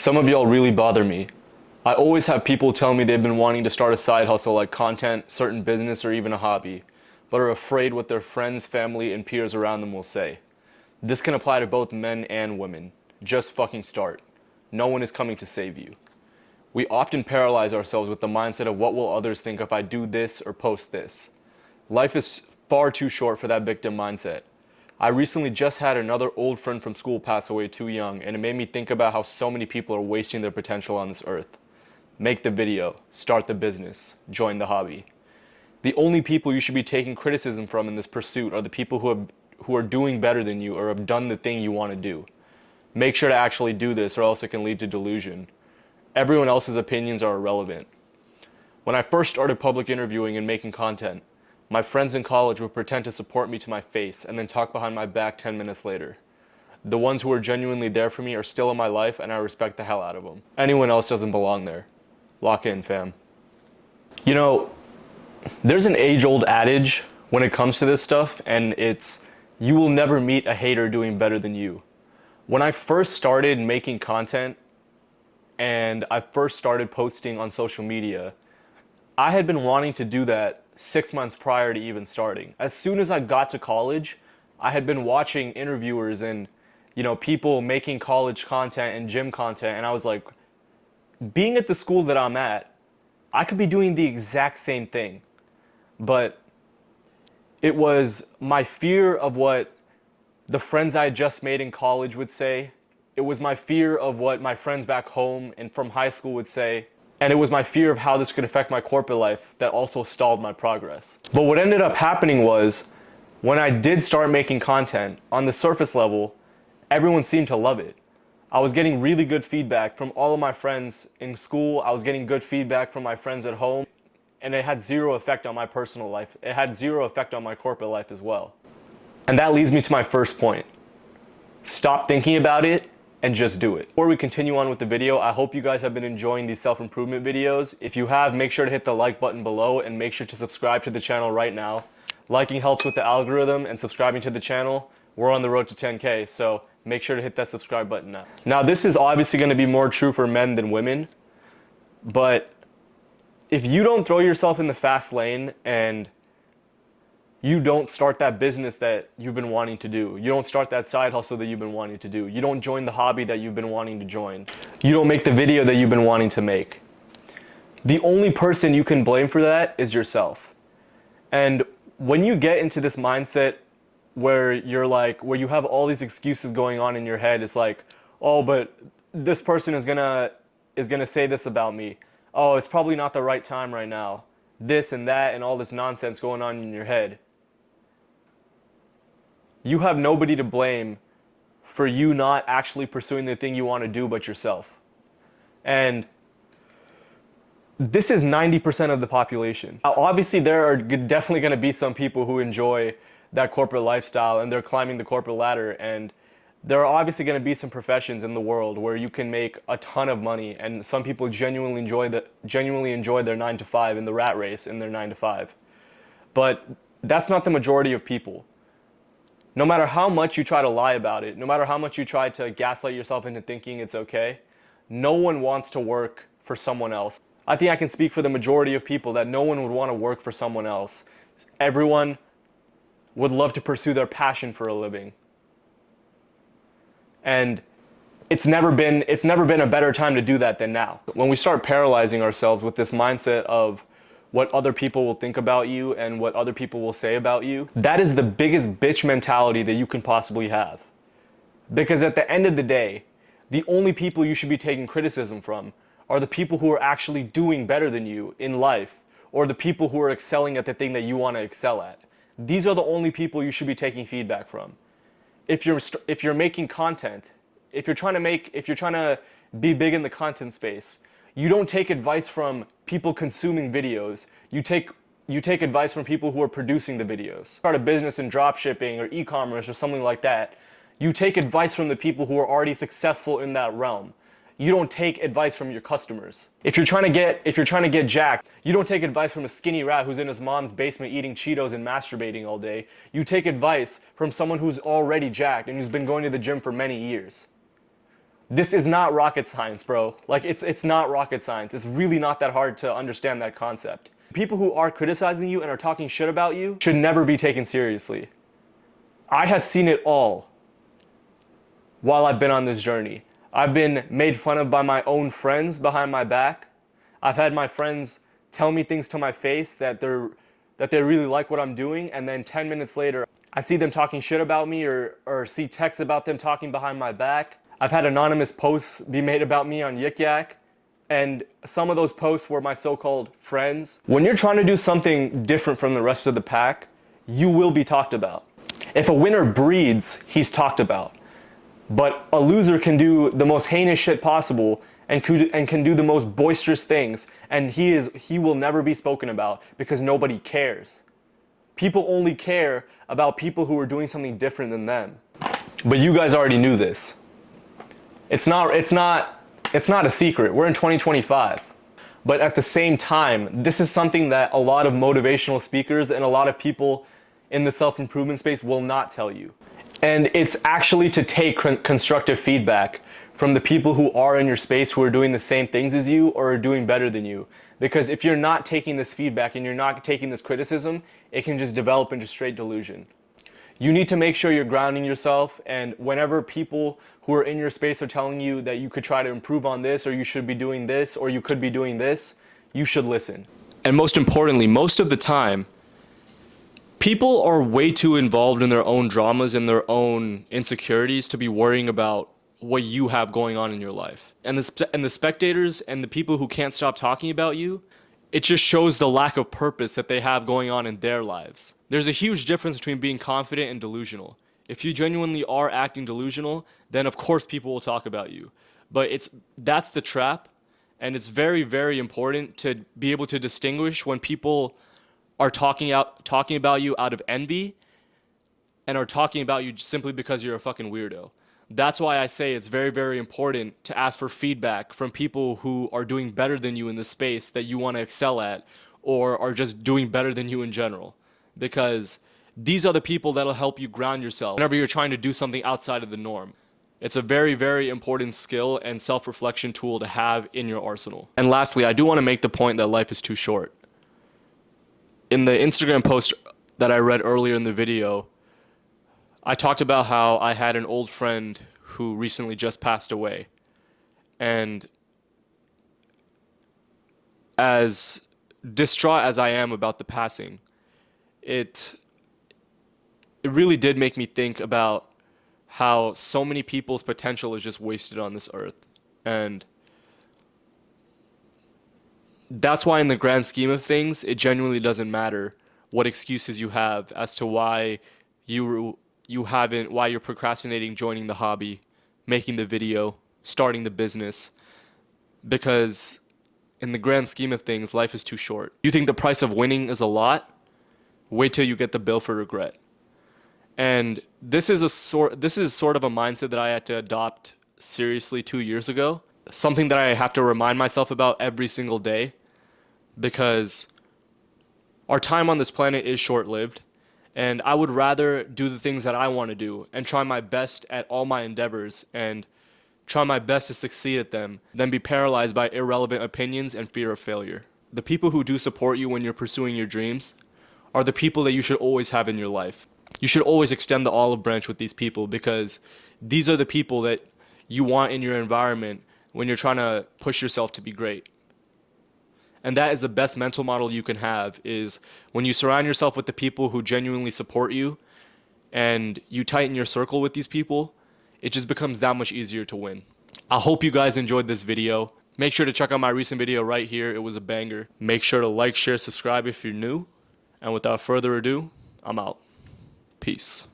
Some of y'all really bother me. I always have people tell me they've been wanting to start a side hustle like content, certain business, or even a hobby, but are afraid what their friends, family, and peers around them will say. This can apply to both men and women. Just fucking start. No one is coming to save you. We often paralyze ourselves with the mindset of what will others think if I do this or post this. Life is far too short for that victim mindset. I recently just had another old friend from school pass away too young, and it made me think about how so many people are wasting their potential on this earth. Make the video, start the business, join the hobby. The only people you should be taking criticism from in this pursuit are the people who are doing better than you or have done the thing you want to do. Make sure to actually do this or else it can lead to delusion. Everyone else's opinions are irrelevant. When I first started public interviewing and making content, my friends in college would pretend to support me to my face and then talk behind my back 10 minutes later. The ones who are genuinely there for me are still in my life and I respect the hell out of them. Anyone else doesn't belong there. Lock in, fam. You know, there's an age-old adage when it comes to this stuff, and it's, you will never meet a hater doing better than you. When I first started making content and I first started posting on social media, I had been wanting to do that 6 months prior to even starting. As soon as I got to college, I had been watching interviewers and, people making college content and gym content, and I was like, being at the school that I'm at, I could be doing the exact same thing. But it was my fear of what the friends I had just made in college would say. It was my fear of what my friends back home and from high school would say. And it was my fear of how this could affect my corporate life that also stalled my progress. But what ended up happening was, when I did start making content, on the surface level, everyone seemed to love it. I was getting really good feedback from all of my friends in school. I was getting good feedback from my friends at home. And it had zero effect on my personal life. It had zero effect on my corporate life as well. And that leads me to my first point. Stop thinking about it and just do it. Before we continue on with the video, I hope you guys have been enjoying these self-improvement videos. If you have, make sure to hit the like button below and make sure to subscribe to the channel right now. Liking helps with the algorithm, and subscribing to the channel, we're on the road to 10K, so make sure to hit that subscribe button now. Now, this is obviously going to be more true for men than women, but if you don't throw yourself in the fast lane and you don't start that business that you've been wanting to do, you don't start that side hustle that you've been wanting to do, you don't join the hobby that you've been wanting to join, you don't make the video that you've been wanting to make, the only person you can blame for that is yourself. And when you get into this mindset where where you have all these excuses going on in your head, it's like, oh, but this person is gonna say this about me. Oh, it's probably not the right time right now. This and that and all this nonsense going on in your head. You have nobody to blame for you not actually pursuing the thing you want to do but yourself. And this is 90% of the population. Now, obviously, there are definitely going to be some people who enjoy that corporate lifestyle and they're climbing the corporate ladder, and there are obviously going to be some professions in the world where you can make a ton of money, and some people genuinely enjoy their 9 to 5 in the rat race in their 9 to 5. But that's not the majority of people. No matter how much you try to lie about it, no matter how much you try to gaslight yourself into thinking it's okay, no one wants to work for someone else. I think I can speak for the majority of people that no one would want to work for someone else. Everyone would love to pursue their passion for a living. And it's never been a better time to do that than now. When we start paralyzing ourselves with this mindset of what other people will think about you and what other people will say about you, that is the biggest bitch mentality that you can possibly have. Because at the end of the day, the only people you should be taking criticism from are the people who are actually doing better than you in life, or the people who are excelling at the thing that you want to excel at. These are the only people you should be taking feedback from. If you're making content, if you're trying to be big in the content space, you don't take advice from people consuming videos. You take advice from people who are producing the videos. Start a business in drop shipping or e-commerce or something like that. You take advice from the people who are already successful in that realm. You don't take advice from your customers. If you're trying to get jacked, you don't take advice from a skinny rat who's in his mom's basement eating Cheetos and masturbating all day. You take advice from someone who's already jacked and who's been going to the gym for many years. This is not rocket science, bro. Like, it's not rocket science. It's really not that hard to understand that concept. People who are criticizing you and are talking shit about you should never be taken seriously. I have seen it all while I've been on this journey. I've been made fun of by my own friends behind my back. I've had my friends tell me things to my face that they really like what I'm doing, and then 10 minutes later, I see them talking shit about me or see texts about them talking behind my back. I've had anonymous posts be made about me on Yik Yak, and some of those posts were my so-called friends. When you're trying to do something different from the rest of the pack, you will be talked about. If a winner breeds, he's talked about. But a loser can do the most heinous shit possible and can do the most boisterous things, and he will never be spoken about because nobody cares. People only care about people who are doing something different than them. But you guys already knew this. It's not a secret. We're in 2025. But at the same time, this is something that a lot of motivational speakers and a lot of people in the self-improvement space will not tell you. And it's actually to take constructive feedback from the people who are in your space, who are doing the same things as you or are doing better than you. Because if you're not taking this feedback and you're not taking this criticism, it can just develop into straight delusion. You need to make sure you're grounding yourself, and whenever people who are in your space are telling you that you could try to improve on this, or you should be doing this, or you could be doing this, you should listen. And most importantly, most of the time, people are way too involved in their own dramas and their own insecurities to be worrying about what you have going on in your life. And the spectators and the people who can't stop talking about you, it just shows the lack of purpose that they have going on in their lives. There's a huge difference between being confident and delusional. If you genuinely are acting delusional, then of course people will talk about you. But that's the trap, and it's very, very important to be able to distinguish when people are talking about you out of envy and are talking about you simply because you're a fucking weirdo. That's why I say it's very, very important to ask for feedback from people who are doing better than you in the space that you want to excel at, or are just doing better than you in general. Because these are the people that'll help you ground yourself whenever you're trying to do something outside of the norm. It's a very, very important skill and self-reflection tool to have in your arsenal. And lastly, I do want to make the point that life is too short. In the Instagram post that I read earlier in the video, I talked about how I had an old friend who recently just passed away. And as distraught as I am about the passing, it really did make me think about how so many people's potential is just wasted on this earth. And that's why in the grand scheme of things, it genuinely doesn't matter what excuses you have as to why why you're procrastinating joining the hobby, making the video, starting the business. Because in the grand scheme of things, life is too short. You think the price of winning is a lot? Wait till you get the bill for regret. And this is sort of a mindset that I had to adopt seriously 2 years ago. Something that I have to remind myself about every single day, because our time on this planet is short-lived, and I would rather do the things that I want to do and try my best at all my endeavors and try my best to succeed at them than be paralyzed by irrelevant opinions and fear of failure. The people who do support you when you're pursuing your dreams are the people that you should always have in your life. You should always extend the olive branch with these people, because these are the people that you want in your environment when you're trying to push yourself to be great. And that is the best mental model you can have, is when you surround yourself with the people who genuinely support you and you tighten your circle with these people, it just becomes that much easier to win. I hope you guys enjoyed this video. Make sure to check out my recent video right here. It was a banger. Make sure to like, share, subscribe if you're new. And without further ado, I'm out. Peace.